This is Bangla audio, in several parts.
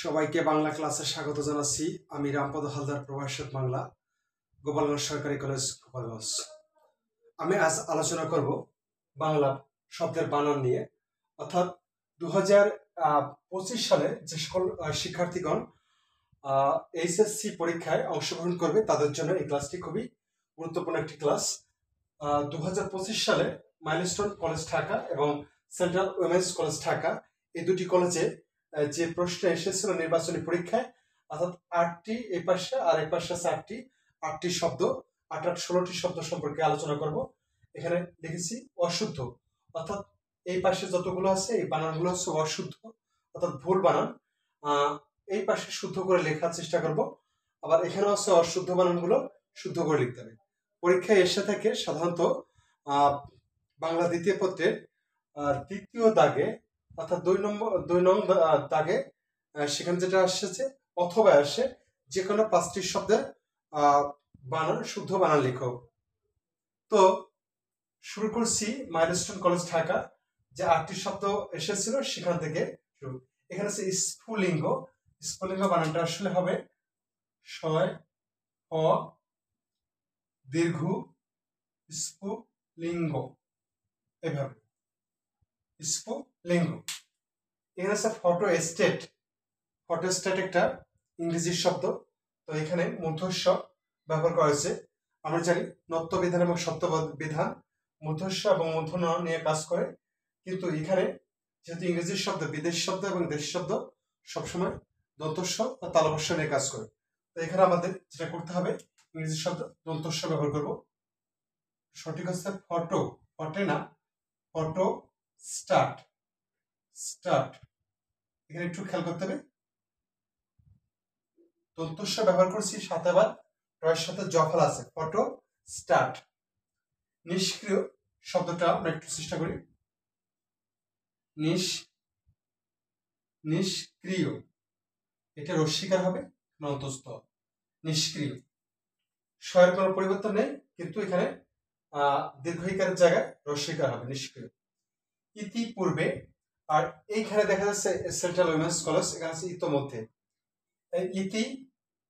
সবাইকে বাংলা ক্লাসে স্বাগত জানাচ্ছি। আমি রামপদ হালদার, প্রভাষক বাংলা, গোপালগঞ্জ সরকারি কলেজ, গোপালগঞ্জ। আমি আজ আলোচনা করব বাংলা শব্দের বানান নিয়ে। অর্থাৎ 2025 সালে যে সকল শিক্ষার্থীগণ এইচএসসি পরীক্ষায় অংশগ্রহণ করবে তাদের জন্য এই ক্লাসটি খুবই গুরুত্বপূর্ণ একটি ক্লাস। 2025 সালে মাইলস্টোন কলেজ ঢাকা এবং সেন্ট্রাল উইমেন্স কলেজ ঢাকা, এই দুটি কলেজে যে প্রশ্ন এসেছিল নির্বাচনী পরীক্ষায়, অর্থাৎ 8টি এই পাশে আর এই পাশে আছে 8টি শব্দ, 16টি শব্দ সম্পর্কে আলোচনা করব। এখানে লিখেছি অশুদ্ধ, অর্থাৎ এই পাশে যতগুলো আছে এই বানানগুলো হচ্ছে অশুদ্ধ, অর্থাৎ ভুল বানান। এই পাশে শুদ্ধ করে লেখার চেষ্টা করব। আবার এখানে আছে অশুদ্ধ বানানগুলো শুদ্ধ করে লিখতে হবে। পরীক্ষায় এসে থাকে সাধারণত বাংলা দ্বিতীয় পত্রের তৃতীয় দাগে, অর্থাৎ 2 নং দাগে, সেখানে যেটা আসছে অথবা আসে যে কোনো 5টি শব্দের বানান শুদ্ধ বানান লিখো। তো শুরু করছি মাইলস্টোন কলেজ ঢাকা, যে 8টি শব্দ এসেছিল সেখান থেকে শুরু। এখানে আছে স্ফুলিঙ্গ। স্ফুলিঙ্গ বানানটা আসলে হবে শয় হ দীর্ঘ স্ফুলিঙ্গ, এভাবে স্ফুলিঙ্গ। এখানে আছে ফটো স্টেট। ফটো স্টেট একটা ইংরেজি শব্দ, তো এখানে মূর্ধস্ব ব্যবহার করা হয়েছে। আমরা জানি নত্ব বিধান এবং সত্য বিধান মূর্ধস্ব এবং মূর্ধন্য নিয়ে কাজ করে, কিন্তু এখানে যেহেতু ইংরেজি শব্দ, বিদেশি শব্দ এবং দেশি শব্দ সবসময় দন্তস্ব বা তালবস্য নিয়ে কাজ করে। তো এখানে আমাদের যেটা করতে হবে, ইংরেজি শব্দ দন্তস্ব ব্যবহার করব। সঠিক হচ্ছে ফটো, ফটে না, ফটো স্টার্ট। স্টার্ট এখানে একটু খেয়াল করতে হবে, দন্তস্ব ব্যবহার করছি, সাথে আবার রয়ের সাথে জফল আছে, ফটো স্টার্ট। নিষ্ক্রিয় শব্দটা আমরা একটু চেষ্টা করি, নিষ্ক্রিয়, এটা রস্বীকার হবে, অন্তস্থ, নিষ্ক্রিয়। স্বয়ের কোনো পরিবর্তন নেই, কিন্তু এখানে দীর্ঘইকারের জায়গায় রস্বীকার হবে, নিষ্ক্রিয়। ইতিপূর্বে, আর এইখানে দেখা যাচ্ছে সেন্ট্রাল উইমেন্স কলেজ, এখানে আছে ইতোমধ্যে। ইতি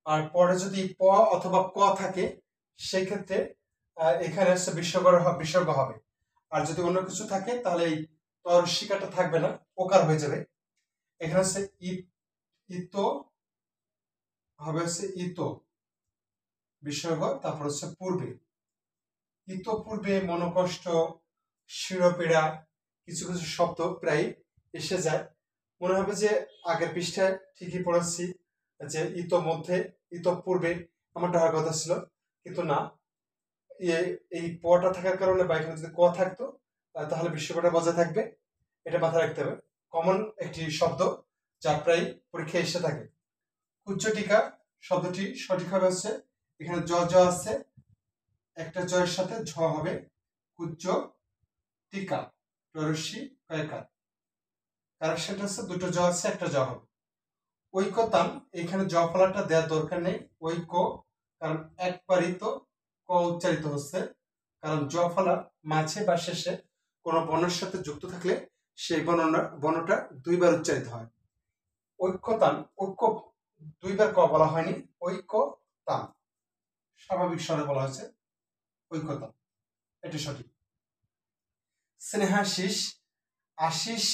আর পরে যদি প অথবা ক থাকে সেই ক্ষেত্রে এখানে হচ্ছে বিসর্গ হবে। আর যদি অন্য কিছু থাকে তাহলে এই তরস্বীকারটা থাকবে না, ওকার হয়ে যাবে। এখানে হচ্ছে ইতো হবে হচ্ছে ইতো বিসর্গ, তারপর হচ্ছে পূর্বে। ইতোপূর্বে মনোকষ্ট, শিরোপীড়া, কিছু কিছু শব্দ প্রায় এসে যায়, মনে হবে যে আগের পৃষ্ঠায় ঠিকই পড়েছি যে ইতোমধ্যে, ইতোপূর্বে আমারটা হওয়ার কথা ছিল, কিন্তু না, এই পটা থাকার কারণে বা এখানে যদি ক থাকতো তাহলে বিশ্বকটা বজায় থাকবে, এটা মাথায় রাখতে হবে। কমন একটি শব্দ যা প্রায় পরীক্ষায় এসে থাকে। উচ্চটিকা শব্দটি সঠিক হবে হচ্ছে, এখানে জ আছে, একটা জয়ের সাথে ঝ হবে, উচ্চ টিকা, রস্যি কয়কার। কারেকশনটা হচ্ছে দুটো জ আছে, একটা জ হবে। ঐক্যতান, এখানে জ ফলাটা দেওয়ার দরকার নেই, ঐক্য, কারণ একবারই তো ক উচ্চারিত হচ্ছে, কারণ জ ফলা মাঝে বা শেষে কোনো বর্ণের সাথে যুক্ত থাকলে সেই বর্ণটা 2বার উচ্চারিত হয়। ঐক্যতান, ঐক্য 2বার ক বলা হয়নি, ঐক্যতান স্বাভাবিক স্বরে বলা হয়েছে, ঐক্যতান, এটা সঠিক। স্নেহাশিস, আশিস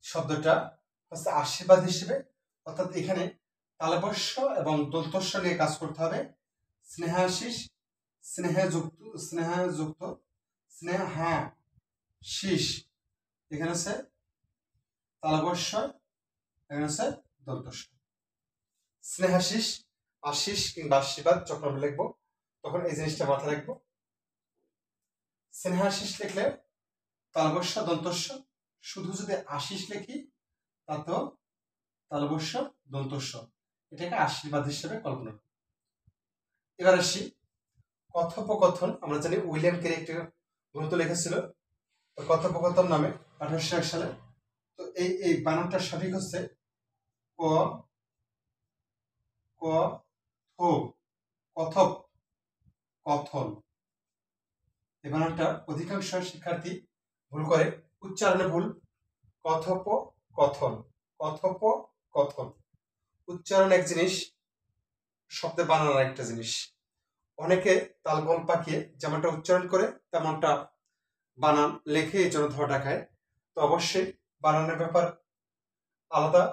শব্দটা হচ্ছে আশীর্বাদ হিসেবে, অর্থাৎ এখানে তালবস্য এবং দন্তস্ব নিয়ে কাজ করতে হবে। স্নেহাশিস, স্নেহযুক্ত, স্নেহাশিস, এখানে আছে তালবস্য, এখানে আছে দন্তস্ব। স্নেহাশিস, আশিস কিংবা আশীর্বাদ যখন আমরা লিখবো তখন এই জিনিসটা মাথায় রাখবো। স্নেহাশিস লিখলে তালবস্য দন্তস্ব, শুধু যদি আশিস লিখি তাতেও তালবস্য দন্তস্ব, এটাকে আশীর্বাদ হিসেবে কল্পনা করি। এবার আসি কথোপকথন। আমরা জানি উইলিয়াম কেরি একটি গ্রন্থ লিখেছিল কথোপকথন নামে 1801 সালে। তো এই বানানটা সঠিক হচ্ছে ক ক থো, কথপ, কথন। এই বানানটা অধিকাংশ শিক্ষার্থী ভুল করে, উচ্চারণে ভুল, কথোপকথন, কথোপকথন। উচ্চারণ এক জিনিস, শব্দের বানান একটা জিনিস। অনেকে তালগোল পাকিয়ে যেমনটা উচ্চারণ করে তেমনটা বানান লেখে, এই জন্য ধোঁয়াটা খায়। তো অবশ্যই বানানের ব্যাপার আলাদা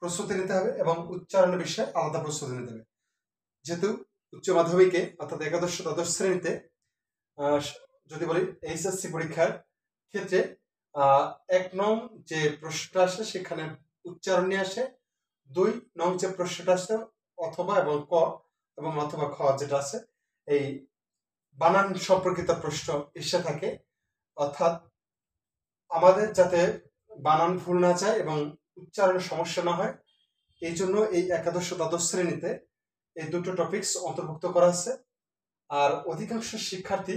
প্রস্তুতি নিতে হবে এবং উচ্চারণের বিষয়ে আলাদা প্রস্তুতি নিতে হবে। যেহেতু উচ্চ মাধ্যমিকে অর্থাৎ একাদশ দ্বাদশ শ্রেণীতে যদি বলি এইচএসসি পরীক্ষার ক্ষেত্রে 1 নং যে প্রশ্নটা আসে সেখানে উচ্চারণ নিয়ে আসে, 2 নং যে প্রশ্নটা আসে অথবা এবং ক এবং অথবা খ যেটা আছে এই বানান সম্পর্কিত প্রশ্ন এসে থাকে। অর্থাৎ আমাদের যাতে বানান ভুল না যায় এবং উচ্চারণের সমস্যা না হয়, এই জন্য এই একাদশ দ্বাদশ শ্রেণীতে এই দুটো টপিকস অন্তর্ভুক্ত করা আছে। আর অধিকাংশ শিক্ষার্থী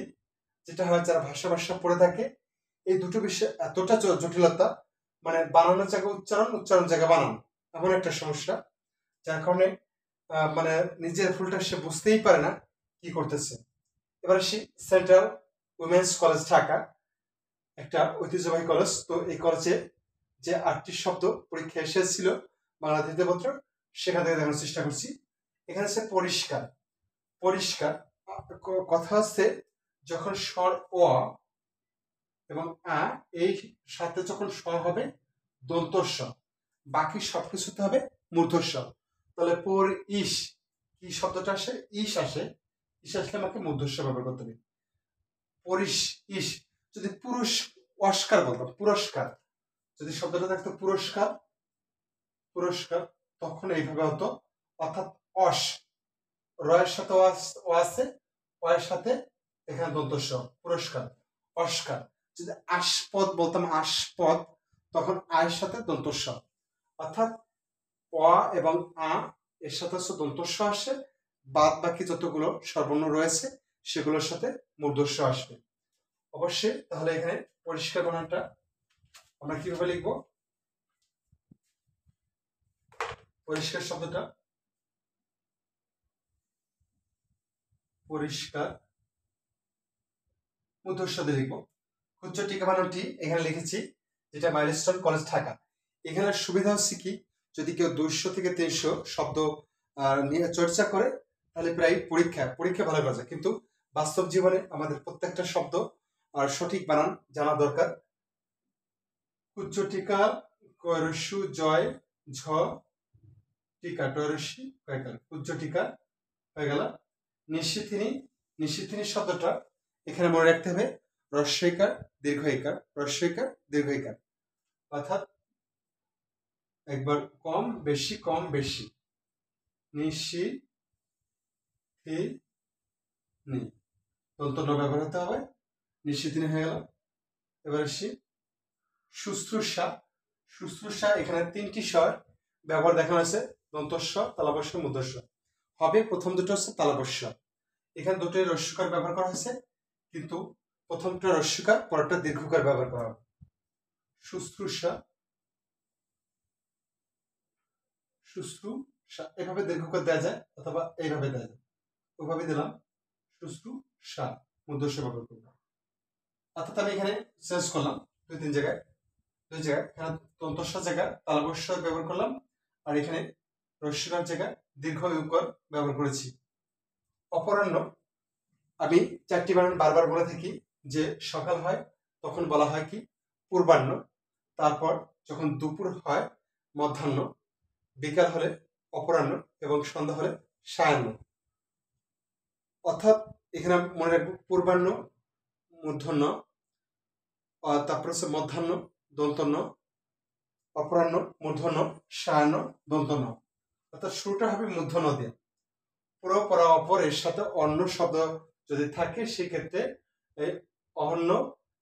যেটা হয় যারা ভাষা পড়ে থাকে, এই দুটো বিষয়ে এতটা জটিলতা, মানে বানানোর জায়গায় উচ্চারণ, উচ্চারণ জায়গায় বানান, এমন একটা সমস্যা, যার কারণে মানে নিজের ভুলটা সে বুঝতেই পারে না কি করতেছে। এবার আসি সেন্ট্রাল উইমেন্স কলেজ ঢাকা, একটা ঐতিহ্যবাহী কলেজ। তো এই কলেজে যে 8টি শব্দ পরীক্ষা এসেছিল বাংলা দ্বিতীয় পত্র, সেখান থেকে দেখানোর চেষ্টা করছি। এখানে আছে পরিষ্কার। পরিষ্কার কথা হচ্ছে যখন স্বর অ এবং আ এই সাথে যখন স হবে দন্তস্ব, বাকি সবকিছুতে হবে মূর্ধস্ব। তাহলে পর ইস কি শব্দটা আসে, ইস আসে, ইস আসলে আমাকে মূর্ধস্ব ব্যবহার করতে হবে। পরিস ইস, যদি পুরুষ অস্কার বলতাম, পুরস্কার, যদি শব্দটা থাকতো পুরস্কার, পুরস্কার, তখন এইভাবে হতো। অর্থাৎ অস, রয়ের সাথে ও আছে, অয়ের সাথে এখানে দন্তস্ব, পুরস্কার, অস্কার। যদি আস্পদ বলতাম, আস্পদ, তখন আয়ের সাথে দন্তস্ব। অর্থাৎ অ এবং আ এর সাথে দন্তস্ব আসে, বাদ বাকি যতগুলো স্বরবর্ণ রয়েছে সেগুলোর সাথে মূর্ধস্ব আসবে অবশ্যই। তাহলে এখানে পরিষ্কার বানানটা আমরা কিভাবে লিখব? পরিষ্কার শব্দটা পরিষ্কার মূর্ধস্ব দিয়ে লিখব। উচ্চ টিকা বানানটি এখানে লিখেছি, যেটা মাইলস্টোন কলেজ ঢাকা। এখানে সুবিধা হচ্ছে কি, যদি কেউ 200 থেকে 300 শব্দ নিয়ে চর্চা করে তাহলে প্রায় পরীক্ষা ভালো করা যায়। কিন্তু বাস্তব জীবনে আমাদের প্রত্যেকটা শব্দ আর সঠিক বানান জানা দরকার। উচ্চ টিকা কয়রস্যু জয় ঝ টিকা টয়রস্যি কয়কার, উচ্চ টিকা হয়ে গেল। নিশ্চিতিনি, নিশ্চিতিনি শব্দটা এখানে মনে রাখতে হবে রস্বইকার দীর্ঘইকার, রস্বইকার দীর্ঘইকার। অর্থাৎ একবার কম বেশি, কম বেশি, নিশি থি নি, দন্তন্য ব্যবহার হতে হবে, নিশ্চিতিনি হয়ে গেল। এবার আসি শুশ্রূষা। শুশ্রূষা এখানে 3টি স্বর ব্যবহার দেখানো আছে, দন্তস্ব, তালবস্য, মূর্ধস্ব হবে। প্রথম দুটো হচ্ছে তালবস্য, এখানে দুটোই রস্যকার ব্যবহার করা হয়েছে, কিন্তু প্রথমটা রস্যকার, পরেরটা দীর্ঘকার ব্যবহার করা হবে। শুশ্রূষা, শুশ্রূষা, এভাবে দীর্ঘকার দেওয়া যায় অথবা এইভাবে দেওয়া যায়, ওইভাবে দিলাম শুশ্রূষা, মূর্ধস্ব ব্যবহার করলাম। অর্থাৎ আমি এখানে চেঞ্জ করলাম দুই জায়গায়, এখানে দন্তস্ব জায়গা তালবস্য ব্যবহার করলাম, আর এখানে রস্যকার জায়গায় দীর্ঘ ইকার ব্যবহার করেছি। অপরাহ্ন, আমি 4টি বানান বারবার বলে থাকি, যে সকাল হয় তখন বলা হয় কি পূর্বাহ্ন, তারপর যখন দুপুর হয় মধ্যাহ্ন, বিকাল হলে অপরাহ্ন এবং সন্ধ্যা হলে সায়াহ্ন। অর্থাৎ এখানে মনে রাখবো পূর্বাহ্ন মূর্ধন্য, তারপর হচ্ছে মধ্যাহ্ন দন্তন্য, অপরাহ্ন মূর্ধন্য, সায়াহ্ন দন্তন্য। অর্থাৎ শুরুটা হবে মূর্ধন্য দিয়ে। পুরো পরা অপর এর সাথে অন্য শব্দ যদি থাকে সেক্ষেত্রে এই অন্য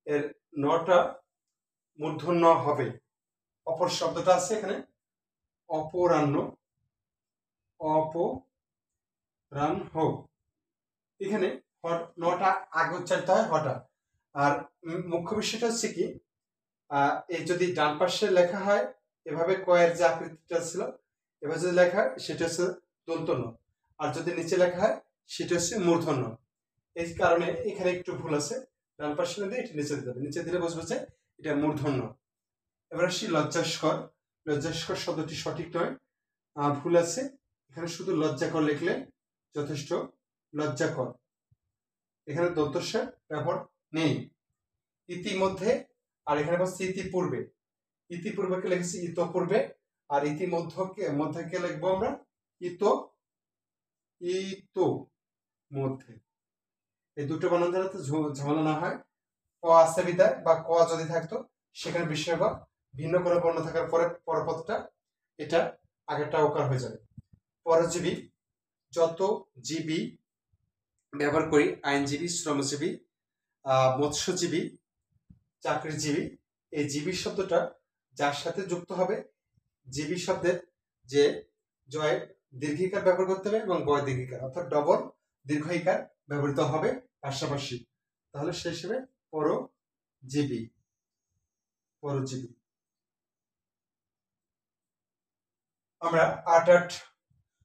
এর নটা মূর্ধন্য হবে। অপর শব্দটা আছে এখানে অপরাহ্ন, অপরাহ্ন, এখানে নটা আগে উচ্চারিত হয় হটা। আর মুখ্য বিষয়টা হচ্ছে কি, এই যদি ডান পাশে লেখা হয় এভাবে কয়ের যে আকৃতিটা ছিল, এভাবে যদি লেখা হয় সেটা হচ্ছে দন্তন্য, আর যদি নিচে লেখা হয় সেটা হচ্ছে মূর্ধন্য। এই কারণে এখানে একটু ভুল আছে, ডান পাশে দিয়ে এটা নিচে দিতে হবে, নিচে দিলে বুঝবে যে এটা মূর্ধন্য। এবার আসি লজ্জাস্কর। লজ্জাস্কর শব্দটি সঠিক নয়, ভুল আছে, এখানে শুধু লজ্জাকর লিখলে যথেষ্ট। লজ্জাকর, এখানে দন্তস্বর ব্যবহার নেই। ইতিমধ্যে, আর এখানে বলছে ইতিপূর্বে। ইতিপূর্বেকে লিখেছি ইতপূর্বে, আর ইতিমধ্যকে মধ্যকে লিখবো আমরা ইতো মধ্যে। এই দুটো বানান যাতে ঝামেলা না হয়। ক আছে বিদায় বা ক যদি থাকতো সেখানে বিস্ময় বা ভিন্ন কোনো বর্ণ থাকার পরে পরপদটা এটা আগেরটা ওকার হয়ে যাবে। পরজীবী, যত জীবী ব্যবহার করি, আইনজীবী, শ্রমজীবী, মৎস্যজীবী, চাকরিজীবী, এই জীবী শব্দটা যার সাথে যুক্ত হবে, জীবী শব্দের যে জয় দীর্ঘিকার ব্যবহার করতে হবে এবং বয় দীর্ঘিকার অর্থাৎ ডবল দীর্ঘইকার ব্যবহৃত হবে পাশাপাশি, তাহলে সে হিসেবে পরজীবী। পরজীবী। আমরা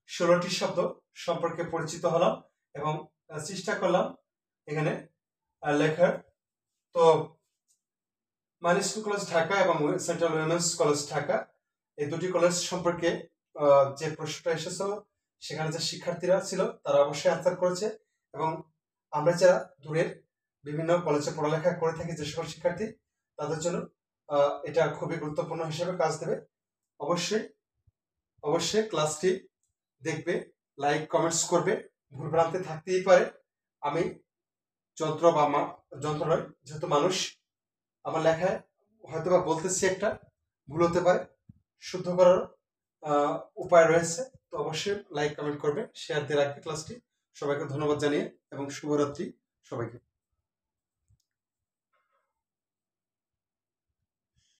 16টি শব্দ সম্পর্কে পরিচিত হলাম এবং চেষ্টা করলাম এখানে লেখার। তো মানি স্কুল কলেজ ঢাকা এবং সেন্ট্রাল উইমেন্স কলেজ ঢাকা, এই দুটি কলেজ সম্পর্কে যে প্রশ্নটা এসেছিল সেখানে যে শিক্ষার্থীরা ছিল তারা অবশ্যই আনসার করেছে, এবং আমরা যারা দূরের বিভিন্ন কলেজে পড়ালেখা করে থাকি যে সকল শিক্ষার্থী, তাদের জন্য এটা খুবই গুরুত্বপূর্ণ হিসেবে কাজ দেবে। অবশ্যই ক্লাসটি দেখবে, লাইক কমেন্টস করবে। ভুলভ্রান্তি থাকতেই পারে, আমি যন্ত্র নয়, যেহেতু মানুষ, আমার লেখায় হয়তো বা বলতেছি একটা ভুল হতে পারে, শুদ্ধ করার উপায় রয়েছে। তো অবশ্যই লাইক কমেন্ট করবে, শেয়ার দিয়ে রাখবে ক্লাসটি। সবাইকে ধন্যবাদ জানিয়ে এবং শুভরাত্রি সবাইকে।